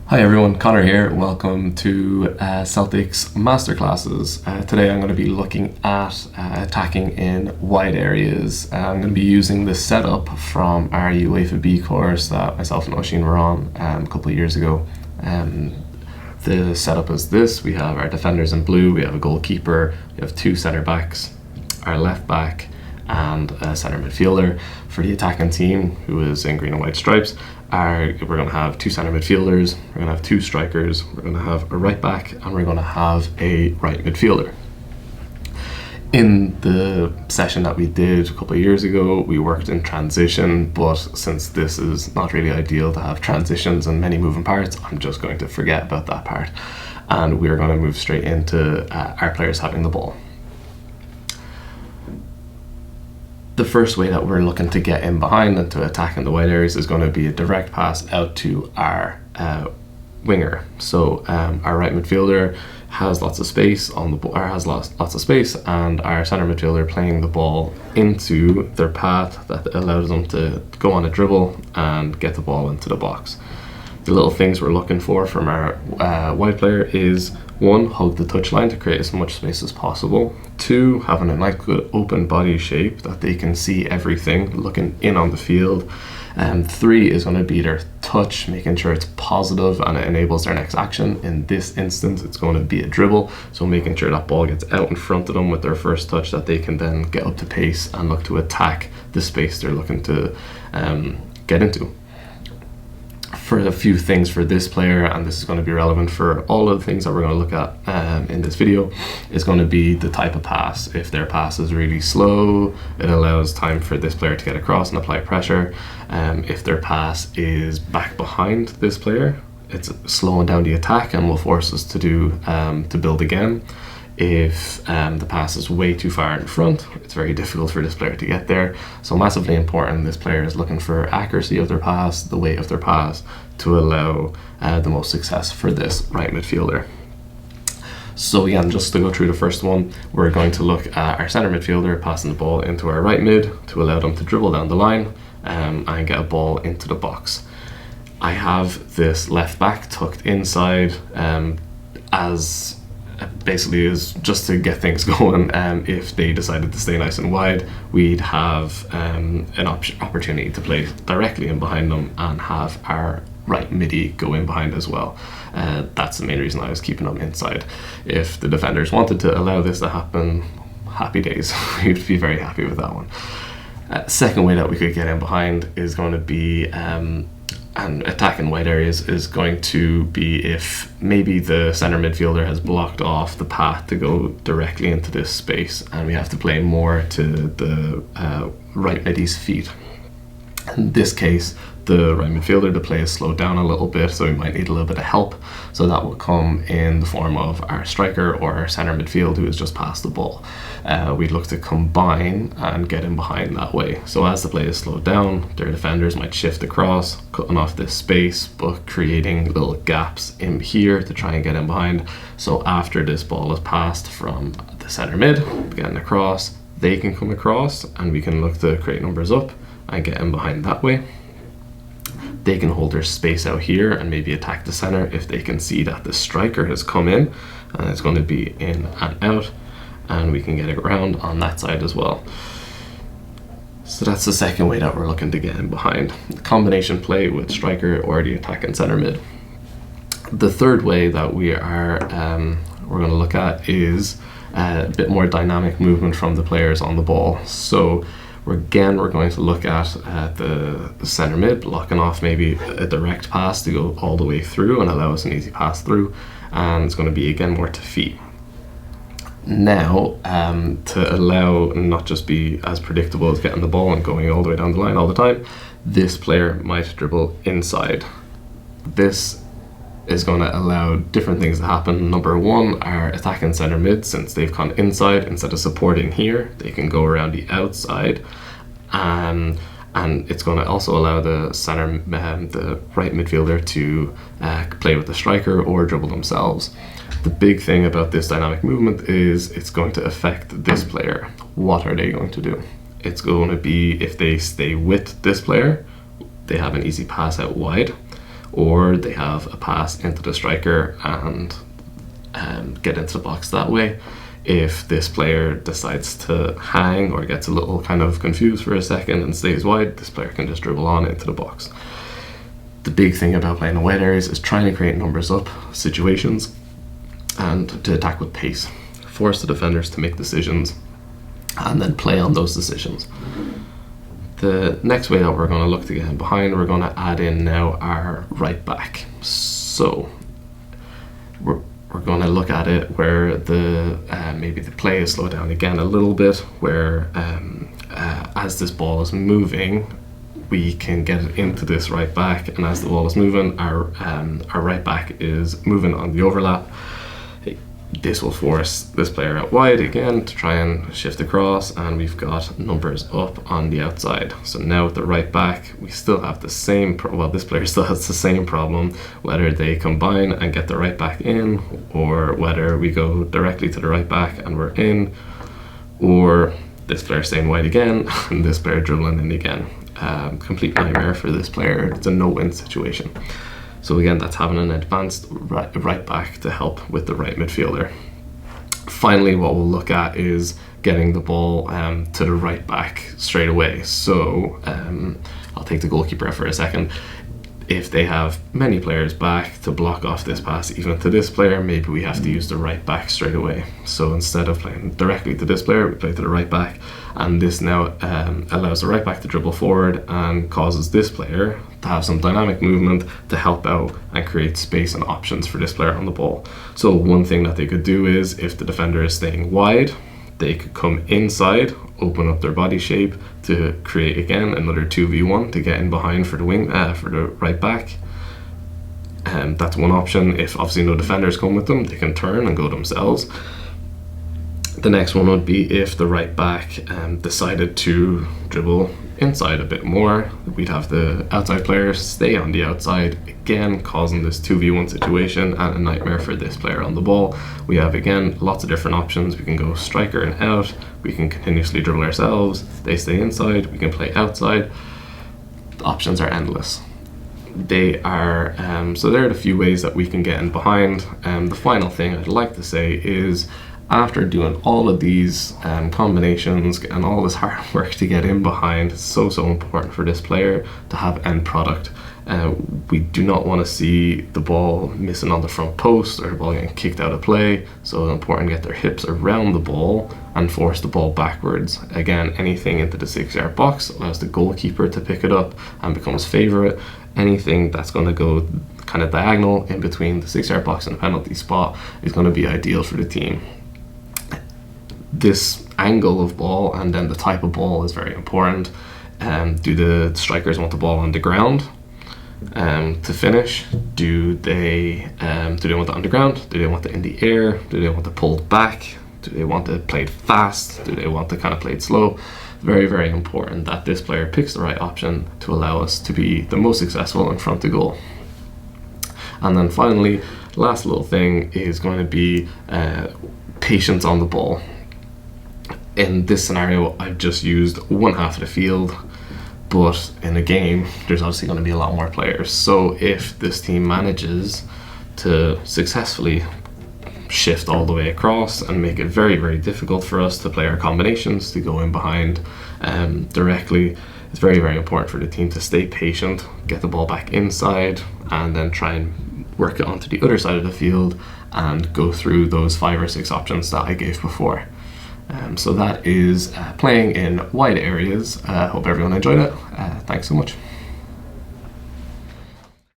Hi everyone, Conor here. Welcome to Celtics Masterclasses. Today I'm going to be looking at attacking in wide areas. I'm going to be using the setup from our UEFA B course that myself and Oshin were on a couple of years ago. The setup is this: we have our defenders in blue, we have a goalkeeper, we have two centre backs, our left back, and a centre midfielder. For the attacking team, who is in green and white stripes, we're going to have two centre midfielders, we're going to have two strikers, we're going to have a right back, and we're going to have a right midfielder. In the session that we did a couple of years ago, we worked in transition, but since this is not really ideal to have transitions and many moving parts, I'm just going to forget about that part. And we're going to move straight into our players having the ball. The first way that we're looking to get in behind and to attack in the wide areas is going to be a direct pass out to our winger. So our right midfielder has lots of space on the ball, has lots of space, and our centre midfielder playing the ball into their path that allows them to go on a dribble and get the ball into the box. The little things we're looking for from our wide player is: one, hug the touchline to create as much space as possible. Two, having a nice good open body shape that they can see everything looking in on the field. Three is going to be their touch, making sure it's positive and it enables their next action. In this instance, it's going to be a dribble, so making sure that ball gets out in front of them with their first touch, that they can then get up to pace and look to attack the space they're looking to get into. For a few things for this player, and this is going to be relevant for all of the things that we're going to look at in this video, is going to be the type of pass. If their pass is really slow, it allows time for this player to get across and apply pressure. If their pass is back behind this player, it's slowing down the attack and will force us to build again. If the pass is way too far in front, it's very difficult for this player to get there. So massively important, this player is looking for accuracy of their pass, the weight of their pass, to allow the most success for this right midfielder. So again, just to go through the first one, we're going to look at our centre midfielder passing the ball into our right mid to allow them to dribble down the line and get a ball into the box. I have this left back tucked inside as basically is just to get things going. If they decided to stay nice and wide, we'd have an opportunity to play directly in behind them and have our right midi go in behind as well. That's the main reason I was keeping them inside. If the defenders wanted to allow this to happen, happy days. We'd be very happy with that one. Second way that we could get in behind is going to be and attacking wide areas is going to be if maybe the centre midfielder has blocked off the path to go directly into this space and we have to play more to the right middy's feet. In this case, the right midfielder, the play is slowed down a little bit, so we might need a little bit of help. So that will come in the form of our striker or our centre midfield who has just passed the ball. We'd look to combine and get in behind that way. So as the play is slowed down, their defenders might shift across, cutting off this space, but creating little gaps in here to try and get in behind. So after this ball is passed from the centre mid, getting across, they can come across and we can look to create numbers up and get in behind that way. They can hold their space out here and maybe attack the center if they can see that the striker has come in and it's going to be in and out, and we can get it around on that side as well. So that's the second way that we're looking to get in behind. Combination play with striker or the attacking center mid. The third way that we're going to look at is a bit more dynamic movement from the players on the ball. So we're going to look at the centre mid blocking off maybe a direct pass to go all the way through and allow us an easy pass through, and it's going to be again more to feet. Now, to allow not just be as predictable as getting the ball and going all the way down the line all the time, this player might dribble inside. This is going to allow different things to happen. Number one, our attacking centre mid, since they've gone inside, instead of supporting here, they can go around the outside, and it's going to also allow the the right midfielder to play with the striker or dribble themselves. The big thing about this dynamic movement is it's going to affect this player. What are they going to do? It's going to be, if they stay with this player, they have an easy pass out wide. or they have a pass into the striker and get into the box that way. If this player decides to hang or gets a little kind of confused for a second and stays wide, this player can just dribble on into the box. The big thing about playing in wide areas is trying to create numbers up situations and to attack with pace. Force the defenders to make decisions and then play on those decisions. The next way that we're going to look to get in behind, we're going to add in now our right back. So we're going to look at it where the maybe the play is slowed down again a little bit, where as this ball is moving, we can get it into this right back, and as the ball is moving, our right back is moving on the overlap. This will force this player out wide again to try and shift across, and we've got numbers up on the outside. So now with the right back, we still have the same this player still has the same problem, whether they combine and get the right back in, or whether we go directly to the right back and we're in, or this player staying wide again and this player dribbling in again. Complete nightmare for this player. It's a no-win situation. So again, that's having an advanced right back to help with the right midfielder. Finally, what we'll look at is getting the ball to the right back straight away. So I'll take the goalkeeper for a second. If they have many players back to block off this pass even to this player, maybe we have to use the right back straight away. So instead of playing directly to this player, we play to the right back, and this now allows the right back to dribble forward and causes this player to have some dynamic movement to help out and create space and options for this player on the ball. So one thing that they could do is, if the defender is staying wide, they could come inside, open up their body shape to create again another 2v1 to get in behind for the wing, for the right back. That's one option. If obviously no defenders come with them, they can turn and go themselves. The next one would be if the right back decided to dribble inside a bit more, we'd have the outside player stay on the outside, again causing this 2v1 situation and a nightmare for this player on the ball. We have again lots of different options. We can go striker and out, we can continuously dribble ourselves, they stay inside, we can play outside. The options are endless. They are so there are the few ways that we can get in behind. The final thing I'd like to say is, after doing all of these combinations and all this hard work to get in behind, it's so important for this player to have end product. We do not want to see the ball missing on the front post or the ball getting kicked out of play, so it's important to get their hips around the ball and force the ball backwards. Again, anything into the 6-yard box allows the goalkeeper to pick it up and becomes favourite. Anything that's going to go kind of diagonal in between the 6-yard box and the penalty spot is going to be ideal for the team. This angle of ball and then the type of ball is very important. Do the strikers want the ball on the ground to finish? Do they want it on the ground? Do they want it in the air? Do they want it pulled back? Do they want it played fast? Do they want it kind of played slow? Very important that this player picks the right option to allow us to be the most successful in front of goal. And then finally, last little thing is going to be patience on the ball. In this scenario, I've just used one half of the field, but in a game, there's obviously going to be a lot more players. So if this team manages to successfully shift all the way across and make it very difficult for us to play our combinations, to go in behind directly, it's very important for the team to stay patient, get the ball back inside, and then try and work it onto the other side of the field and go through those 5 or 6 options that I gave before. So that is playing in wide areas. Hope everyone enjoyed it. Thanks so much.